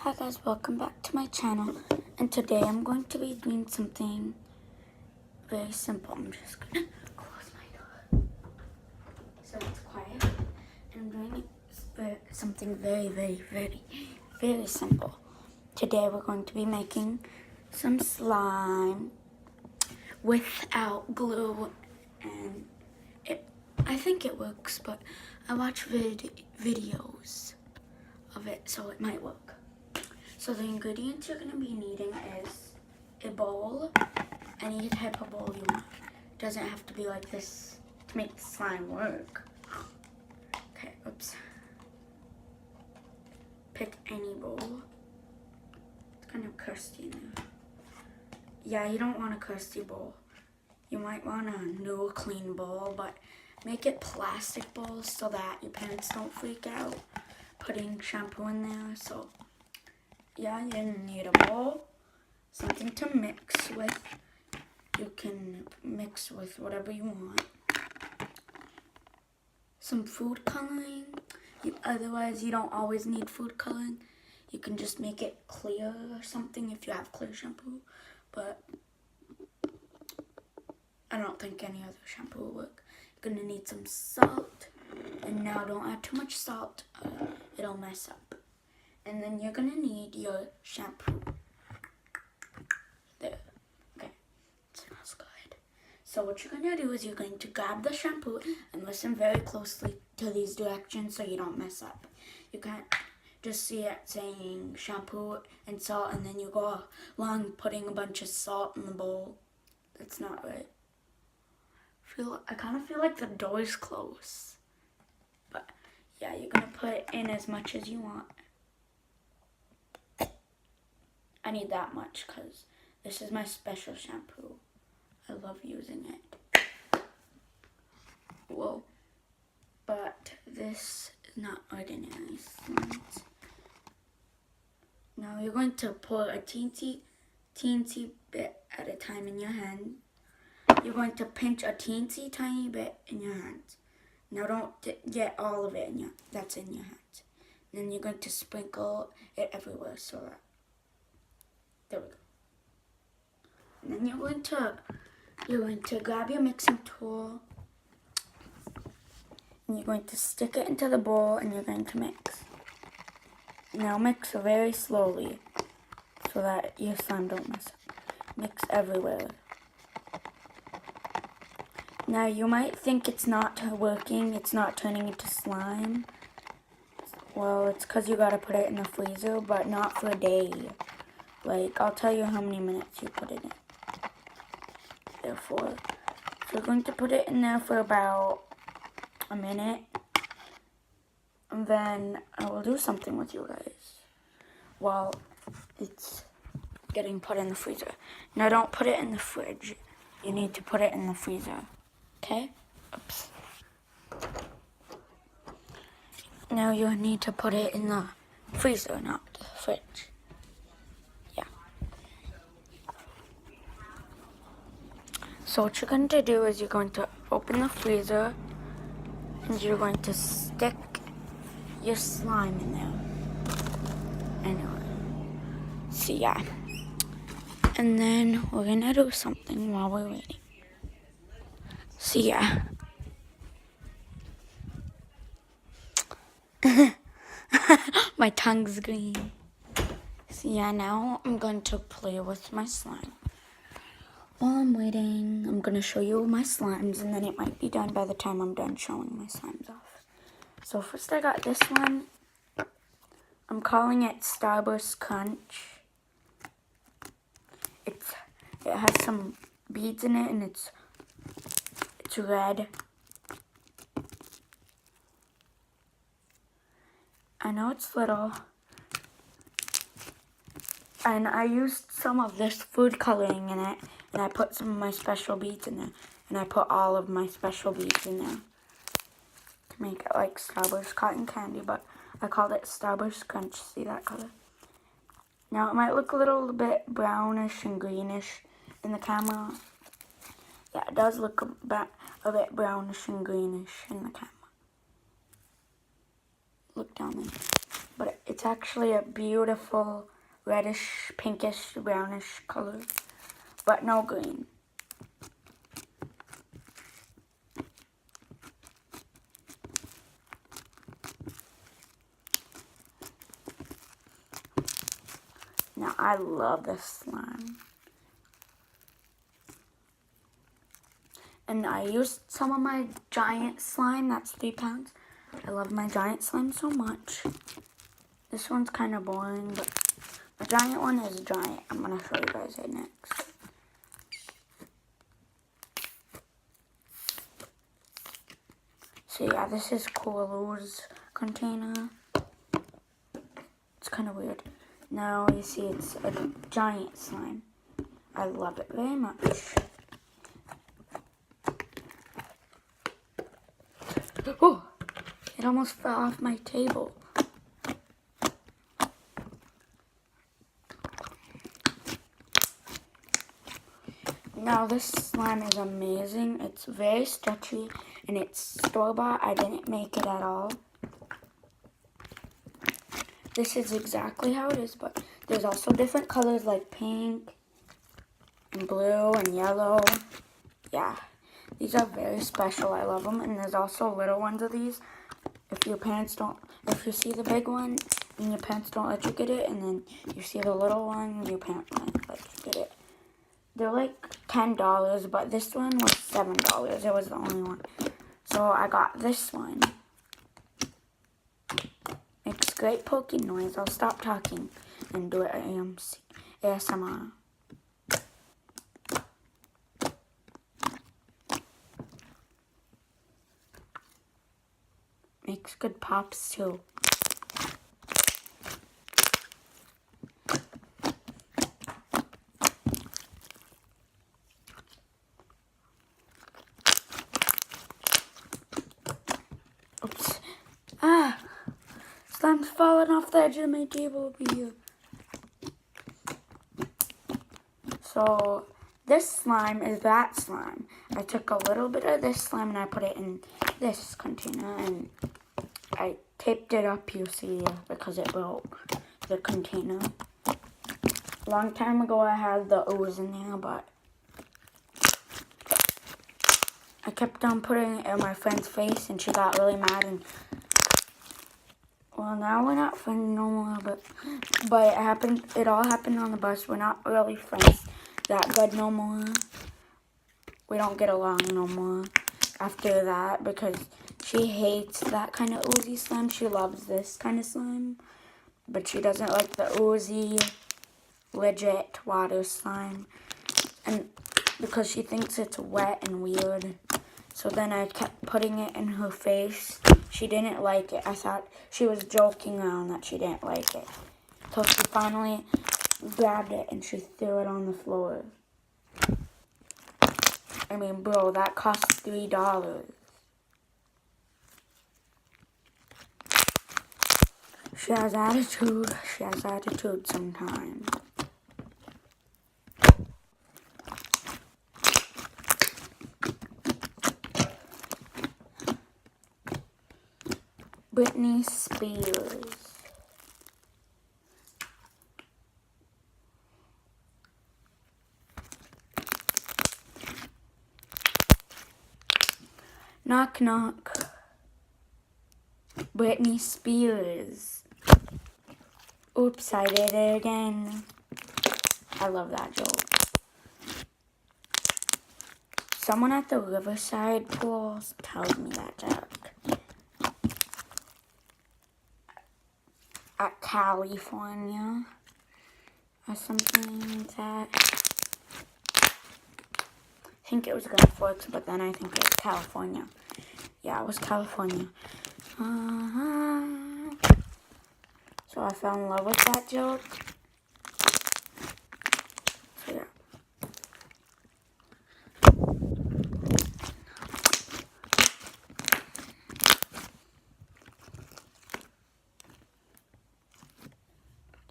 Hi guys, welcome back to my channel, and today I'm going to be doing something very simple. I'm just gonna close my door so it's quiet, and I'm doing something very simple. Today we're going to be making some slime without glue, and I think it works, but I watch videos of it, so it might work. So the ingredients you're going to be needing is a bowl, any type of bowl you want. It doesn't have to be like this to make the slime work. Okay, oops. Pick any bowl. It's kind of crusty in there. Yeah, you don't want a crusty bowl. You might want a new clean bowl, but make it plastic bowls so that your parents don't freak out putting shampoo in there. So yeah, you need a bowl, something to mix with. You can mix with whatever you want. Some food coloring. Otherwise, you don't always need food coloring. You can just make it clear or something if you have clear shampoo. But I don't think any other shampoo will work. You're going to need some salt. And now don't add too much salt. It'll mess up. And then you're going to need your shampoo. There. Okay. It smells good. So what you're going to do is you're going to grab the shampoo and listen very closely to these directions so you don't mess up. You can't just see it saying shampoo and salt and then you go along putting a bunch of salt in the bowl. That's not right. I kind of feel like the door's closed. But yeah, you're going to put in as much as you want. I need that much because this is my special shampoo. I love using it. Whoa. But this is not ordinary slime. Now you're going to pour a teensy bit at a time in your hand. You're going to pinch a teensy tiny bit in your hands. Now don't get all of it that's in your hands. And then you're going to sprinkle it everywhere so that there we go. And then you're going to grab your mixing tool and you're going to stick it into the bowl and you're going to mix. Now mix very slowly so that your slime don't mess up. Mix everywhere. Now you might think it's not working, it's not turning into slime. Well, it's because you gotta put it in the freezer, but not for a day. Like, I'll tell you how many minutes you put it in. Therefore, so we're going to put it in there for about a minute. And then I will do something with you guys while it's getting put in the freezer. Now don't put it in the fridge. You need to put it in the freezer. Okay? Oops. Now you need to put it in the freezer, not the fridge. Yeah. So what you're going to do is you're going to open the freezer and you're going to stick your slime in there. Anyway. So yeah. And then we're going to do something while we're waiting. So yeah. My tongue's green. So yeah, now I'm going to play with my slime. While I'm waiting, I'm going to show you my slimes, and then it might be done by the time I'm done showing my slimes off. So first I got this one. I'm calling it Starburst Crunch. It has some beads in it, and it's red. I know it's little. And I used some of this food coloring in it, and I put some of my special beads in there. And I put all of my special beads in there to make it like Starburst Cotton Candy, but I called it Starburst Crunch. See that color? Now it might look a little bit brownish and greenish in the camera. Yeah, it does look a bit brownish and greenish in the camera. look down there. But it's actually a beautiful reddish, pinkish, brownish color, but no green. Now, I love this slime. And I used some of my giant slime, that's 3 pounds. I love my giant slime so much. This one's kind of boring, but the giant one is giant. I'm going to show you guys it next. So yeah, this is Cooloo's container. It's kind of weird. Now you see it's a giant slime. I love it very much. Oh, it almost fell off my table. Now this slime is amazing. It's very stretchy and it's store-bought. I didn't make it at all. This is exactly how it is, but there's also different colors like pink and blue and yellow. Yeah, these are very special. I love them. And there's also little ones of these. If you see the big one and your parents don't let you get it, and then you see the little one, your parents might let you get it. They're like $10, but this one was $7. It was the only one. So I got this one. Makes great poking noise. I'll stop talking and do it ASMR. Makes good pops too. Oops. Ah! Slime's falling off the edge of my table over here. So, this slime is that slime. I took a little bit of this slime and I put it in this container and I taped it up, you see, because it broke the container. A long time ago I had the ooze in there, but I kept on putting it in my friend's face and she got really mad and well, now we're not friends no more, but it all happened on the bus. We're not really friends that good no more. We don't get along no more after that because she hates that kind of oozy slime. She loves this kind of slime, but she doesn't like the oozy, legit water slime. And because she thinks it's wet and weird. So then I kept putting it in her face. She didn't like it. I thought she was joking around that she didn't like it. So she finally grabbed it and she threw it on the floor. I mean, bro, that cost $3. She has attitude. She has attitude sometimes. Britney Spears. Knock, knock. Britney Spears. Oops, I did it again. I love that joke. Someone at the Riverside pool tells me that joke. At California or something like that. I think it was Gulf Forks, but then I think it was California. Yeah, it was California. So I fell in love with that joke. So yeah.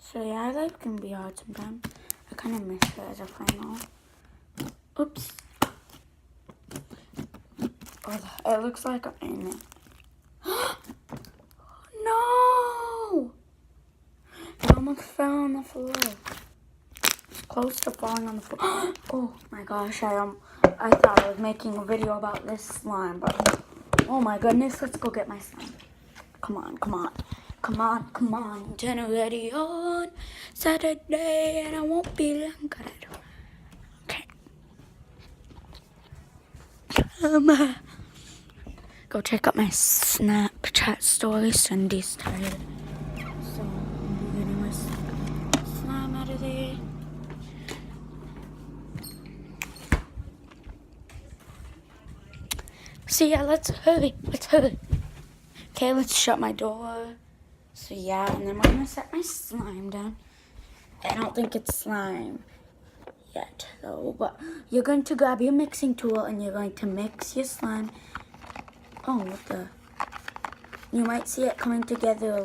So yeah, life can be hard sometimes. I kind of miss it as a final. Oops. Oh, it looks like I'm in it. No! almost fell on the floor. It's close to falling on the floor. Oh my gosh, I thought I was making a video about this slime, but oh my goodness, let's go get my slime. Come on, come on. Come on, come on. Dinner ready on Saturday, and I won't be long. Okay. Come on. Go check out my Snapchat story. Cindy's tired. So I'm getting my slime out of there. So yeah, let's hurry. Let's hurry. Okay, let's shut my door. So yeah, and then we're gonna set my slime down. I don't think it's slime yet though, but you're going to grab your mixing tool and you're going to mix your slime. Oh, what the? You might see it coming together